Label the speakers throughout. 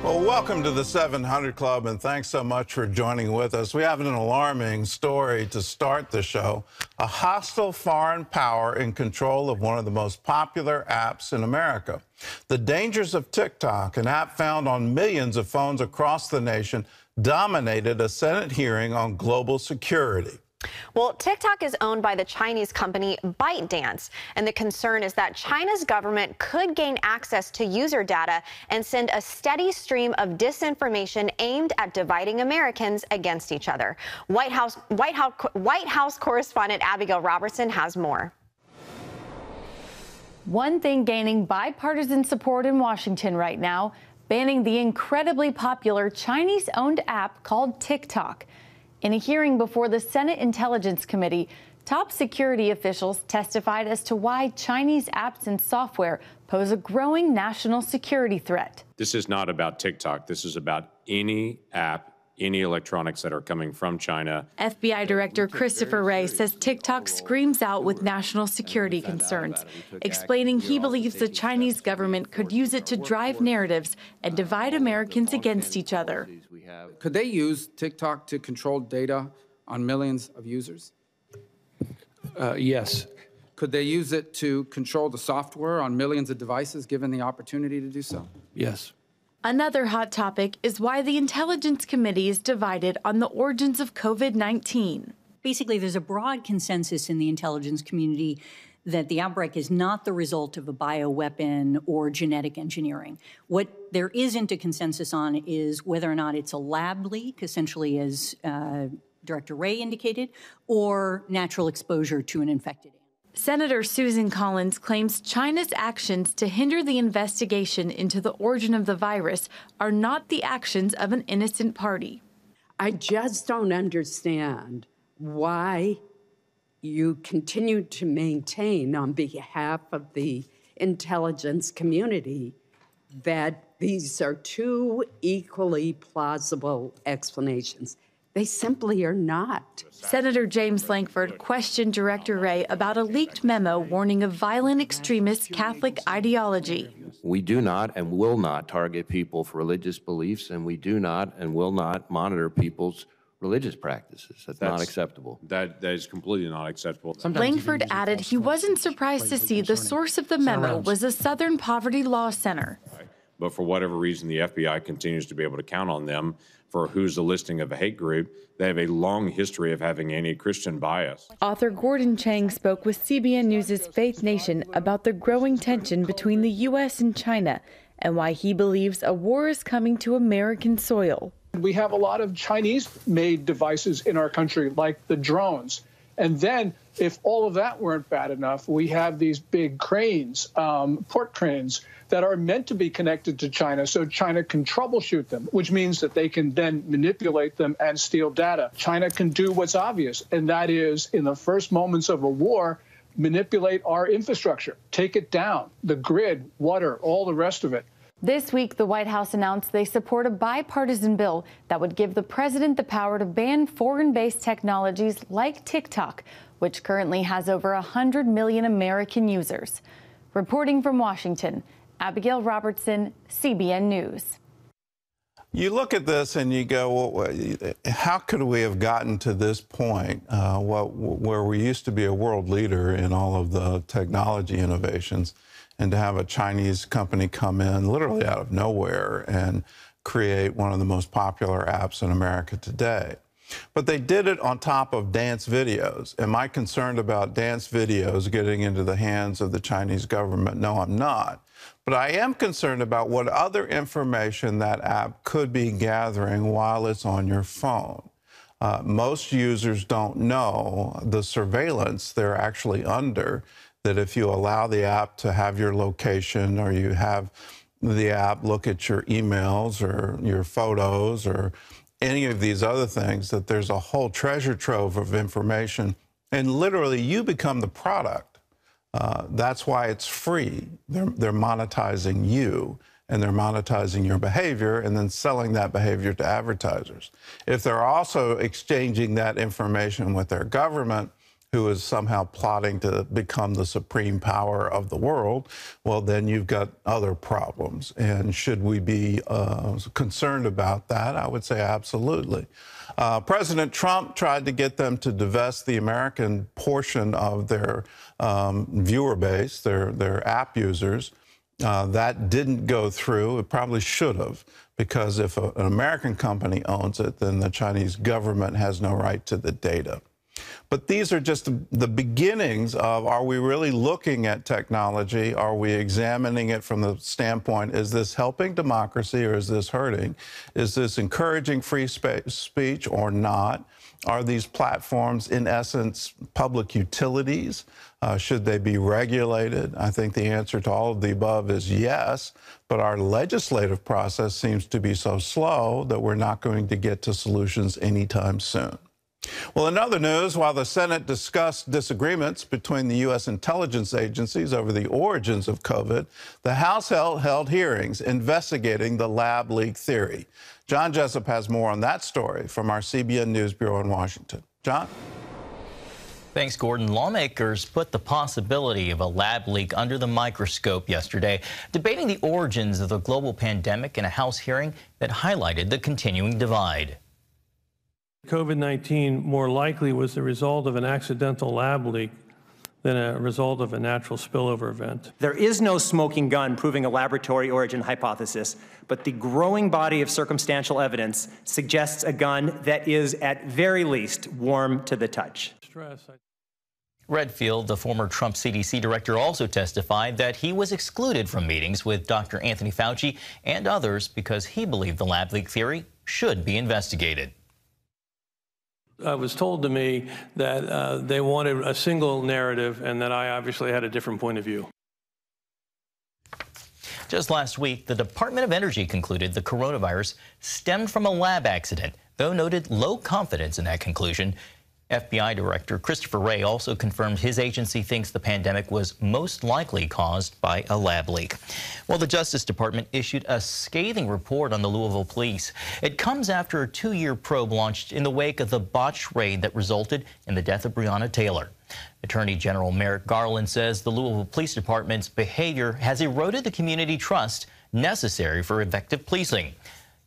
Speaker 1: Well, welcome to the 700 Club, and thanks so much for joining with us. We have an alarming story to start the show. A hostile foreign power in control of one of the most popular apps in America. The dangers of TikTok, an app found on millions of phones across the nation, dominated a Senate hearing on global security.
Speaker 2: Well, TikTok is owned by the Chinese company ByteDance, and the concern is that China's government could gain access to user data and send a steady stream of disinformation aimed at dividing Americans against each other. White House correspondent Abigail Robertson has more.
Speaker 3: One thing gaining bipartisan support in Washington right now, banning the incredibly popular Chinese-owned app called TikTok. In a hearing before the Senate Intelligence Committee, top security officials testified as to why Chinese apps and software pose a growing national security threat.
Speaker 4: This is not about TikTok. This is about any app, any electronics that are coming from China.
Speaker 3: FBI Director Christopher Wray says TikTok screams out with national security concerns, explaining he believes the Chinese government could use it to drive narratives and divide Americans against each other.
Speaker 5: Could they use TikTok to control data on millions of users?
Speaker 6: Yes.
Speaker 5: Could they use it to control the software on millions of devices given the opportunity to do so?
Speaker 6: Yes.
Speaker 3: Another hot topic is why the Intelligence Committee is divided on the origins of COVID-19.
Speaker 7: Basically, there's a broad consensus in the intelligence community that the outbreak is not the result of a bioweapon or genetic engineering. What there isn't a consensus on is whether or not it's a lab leak, essentially as Director Wray indicated, or natural exposure to an infected animal.
Speaker 3: Senator Susan Collins claims China's actions to hinder the investigation into the origin of the virus are not the actions of an innocent party.
Speaker 8: I just don't understand why you continue to maintain on behalf of the intelligence community that these are two equally plausible explanations. They simply are not.
Speaker 3: Senator James Lankford questioned Director Wray about a leaked memo warning of violent extremist Catholic ideology.
Speaker 6: We do not and will not target people for religious beliefs, and we do not and will not monitor people's religious practices. That's not acceptable.
Speaker 4: That is completely not acceptable.
Speaker 3: Lankford added he wasn't surprised to see the source of the memo was a Southern Poverty Law Center.
Speaker 4: But for whatever reason, the FBI continues to be able to count on them for who's the listing of a hate group. They have a long history of having anti-Christian bias.
Speaker 3: Author Gordon Chang spoke with CBN News' Faith Nation about the growing tension between the U.S. and China and why he believes a war is coming to American soil.
Speaker 9: We have a lot of Chinese-made devices in our country, like the drones. And then, if all of that weren't bad enough, we have these big cranes, port cranes, that are meant to be connected to China so China can troubleshoot them, which means that they can then manipulate them and steal data. China can do what's obvious, and that is, in the first moments of a war, manipulate our infrastructure, take it down, the grid, water, all the rest of it.
Speaker 3: This week, the White House announced they support a bipartisan bill that would give the president the power to ban foreign-based technologies like TikTok, which currently has over 100 million American users. Reporting from Washington, Abigail Robertson, CBN News.
Speaker 1: You look at this and you go, well, how could we have gotten to this point where we used to be a world leader in all of the technology innovations, and to have a Chinese company come in literally out of nowhere and create one of the most popular apps in America today? But they did it on top of dance videos. Am I concerned about dance videos getting into the hands of the Chinese government? No, I'm not. But I am concerned about what other information that app could be gathering while it's on your phone. Most users don't know the surveillance they're actually under, that if you allow the app to have your location, or you have the app look at your emails or your photos or any of these other things, that there's a whole treasure trove of information, and literally you become the product. That's why it's free. They're monetizing you, and they're monetizing your behavior and then selling that behavior to advertisers. If they're also exchanging that information with their government, who is somehow plotting to become the supreme power of the world, well, then you've got other problems. And should we be concerned about that? I would say absolutely. President Trump tried to get them to divest the American portion of their viewer base, their app users. That didn't go through. It probably should have, because if an American company owns it, then the Chinese government has no right to the data. But these are just the beginnings of, are we really looking at technology? Are we examining it from the standpoint, is this helping democracy or is this hurting? Is this encouraging free speech or not? Are these platforms, in essence, public utilities? Should they be regulated? I think the answer to all of the above is yes, but our legislative process seems to be so slow that we're not going to get to solutions anytime soon. Well, in other news, while the Senate discussed disagreements between the U.S. intelligence agencies over the origins of COVID, the House held hearings investigating the lab leak theory. John Jessup has more on that story from our CBN News Bureau in Washington. John?
Speaker 10: Thanks, Gordon. Lawmakers put the possibility of a lab leak under the microscope yesterday, debating the origins of the global pandemic in a House hearing that highlighted the continuing divide.
Speaker 11: COVID-19 more likely was the result of an accidental lab leak than a result of a natural spillover event.
Speaker 12: There is no smoking gun proving a laboratory origin hypothesis, but the growing body of circumstantial evidence suggests a gun that is, at very least, warm to the touch.
Speaker 10: Redfield, the former Trump CDC director, also testified that he was excluded from meetings with Dr. Anthony Fauci and others because he believed the lab leak theory should be investigated.
Speaker 11: It was told to me that they wanted a single narrative and that I obviously had a different point of view.
Speaker 10: Just last week, the Department of Energy concluded the coronavirus stemmed from a lab accident, though noted low confidence in that conclusion. FBI Director Christopher Wray also confirmed his agency thinks the pandemic was most likely caused by a lab leak. Well, the Justice Department issued a scathing report on the Louisville police. It comes after a 2-year probe launched in the wake of the botched raid that resulted in the death of Breonna Taylor. Attorney General Merrick Garland says the Louisville Police Department's behavior has eroded the community trust necessary for effective policing.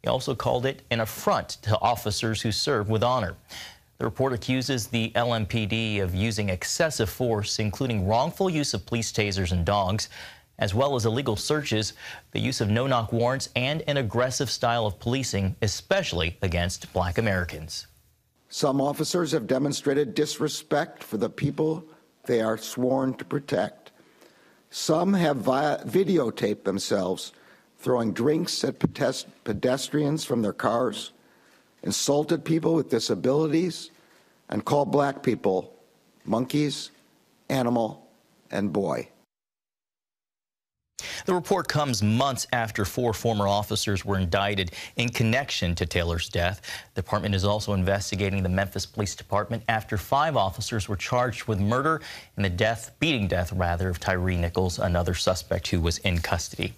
Speaker 10: He also called it an affront to officers who serve with honor. The report accuses the LMPD of using excessive force, including wrongful use of police tasers and dogs, as well as illegal searches, the use of no-knock warrants, and an aggressive style of policing, especially against Black Americans.
Speaker 13: Some officers have demonstrated disrespect for the people they are sworn to protect. Some have videotaped themselves throwing drinks at pedestrians from their cars, insulted people with disabilities, and called Black people monkeys, animal, and boy.
Speaker 10: The report comes months after 4 former officers were indicted in connection to Taylor's death. The department is also investigating the Memphis Police Department after 5 officers were charged with murder and the beating death of Tyree Nichols, another suspect who was in custody.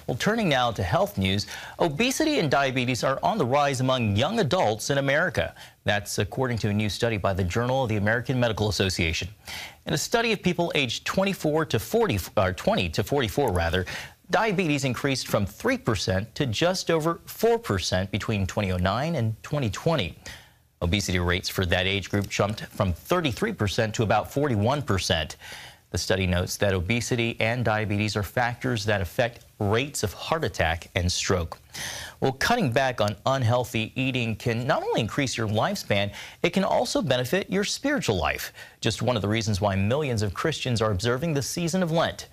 Speaker 10: Well, turning now to health news, obesity and diabetes are on the rise among young adults in America. That's according to a new study by the Journal of the American Medical Association. In a study of people aged 20 to 44, diabetes increased from 3% to just over 4% between 2009 and 2020. Obesity rates for that age group jumped from 33% to about 41%. The study notes that obesity and diabetes are factors that affect rates of heart attack and stroke. Well, cutting back on unhealthy eating can not only increase your lifespan, it can also benefit your spiritual life. Just one of the reasons why millions of Christians are observing the season of Lent.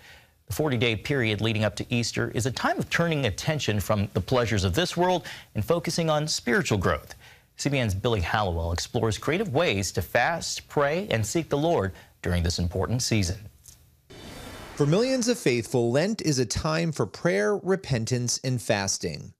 Speaker 10: The 40-day period leading up to Easter is a time of turning attention from the pleasures of this world and focusing on spiritual growth. CBN's Billy Hallowell explores creative ways to fast, pray, and seek the Lord during this important season.
Speaker 14: For millions of faithful, Lent is a time for prayer, repentance, and fasting.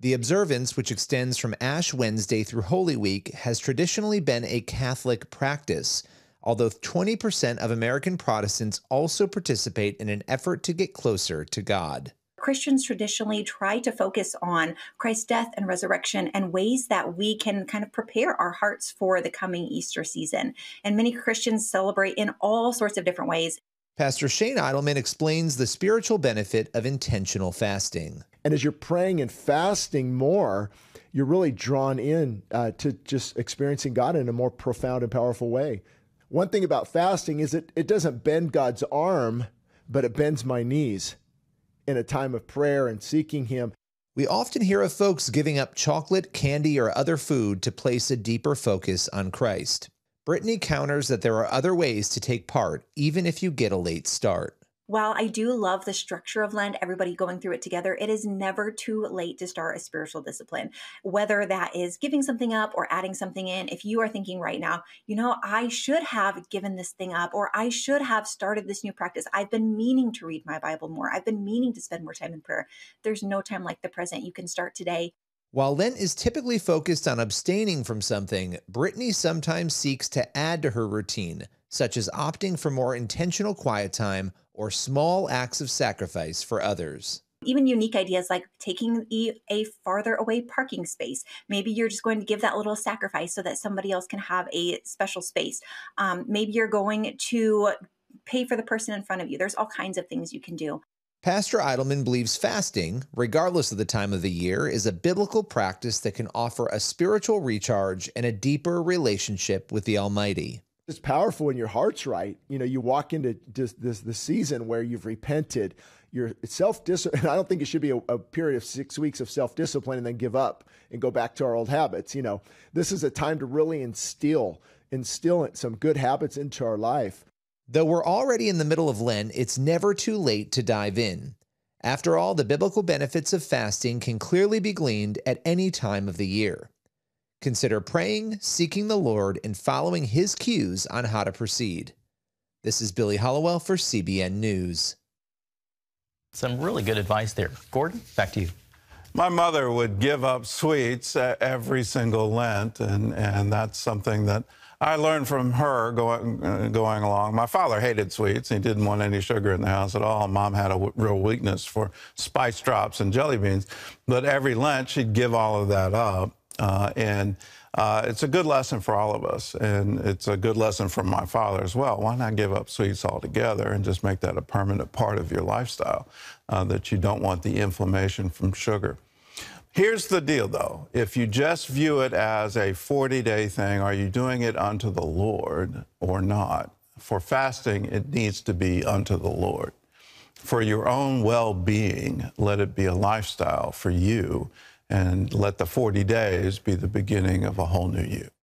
Speaker 14: The observance, which extends from Ash Wednesday through Holy Week, has traditionally been a Catholic practice, although 20% of American Protestants also participate in an effort to get closer to God.
Speaker 15: Christians traditionally try to focus on Christ's death and resurrection and ways that we can kind of prepare our hearts for the coming Easter season. And many Christians celebrate in all sorts of different ways.
Speaker 14: Pastor Shane Eidelman explains the spiritual benefit of intentional fasting.
Speaker 16: And as you're praying and fasting more, you're really drawn in to just experiencing God in a more profound and powerful way. One thing about fasting is it doesn't bend God's arm, but it bends my knees in a time of prayer and seeking Him.
Speaker 14: We often hear of folks giving up chocolate, candy, or other food to place a deeper focus on Christ. Brittany counters that there are other ways to take part, even if you get a late start.
Speaker 15: While I do love the structure of Lent, everybody going through it together, it is never too late to start a spiritual discipline, whether that is giving something up or adding something in. If you are thinking right now, I should have given this thing up, or I should have started this new practice. I've been meaning to read my Bible more. I've been meaning to spend more time in prayer. There's no time like the present. You can start today.
Speaker 14: While Lent is typically focused on abstaining from something, Brittany sometimes seeks to add to her routine, such as opting for more intentional quiet time or small acts of sacrifice for others.
Speaker 15: Even unique ideas like taking a farther away parking space. Maybe you're just going to give that little sacrifice so that somebody else can have a special space. Maybe you're going to pay for the person in front of you. There's all kinds of things you can do.
Speaker 14: Pastor Eidelman believes fasting, regardless of the time of the year, is a biblical practice that can offer a spiritual recharge and a deeper relationship with the Almighty.
Speaker 16: It's powerful when your heart's right. You walk into this season where you've repented. Your self-discipline, I don't think it should be a period of 6 weeks of self-discipline and then give up and go back to our old habits. This is a time to really instill some good habits into our life.
Speaker 14: Though we're already in the middle of Lent, it's never too late to dive in. After all, the biblical benefits of fasting can clearly be gleaned at any time of the year. Consider praying, seeking the Lord, and following His cues on how to proceed. This is Billy Hollowell for CBN News.
Speaker 10: Some really good advice there. Gordon, back to you.
Speaker 1: My mother would give up sweets every single Lent, and that's something that I learned from her going along. My father hated sweets. He didn't want any sugar in the house at all. Mom had a real weakness for spice drops and jelly beans. But every Lent, she'd give all of that up. It's a good lesson for all of us, and it's a good lesson from my father as well. Why not give up sweets altogether and just make that a permanent part of your lifestyle, that you don't want the inflammation from sugar? Here's the deal, though. If you just view it as a 40-day thing, are you doing it unto the Lord or not? For fasting, it needs to be unto the Lord. For your own well-being, let it be a lifestyle for you, and let the 40 days be the beginning of a whole new you.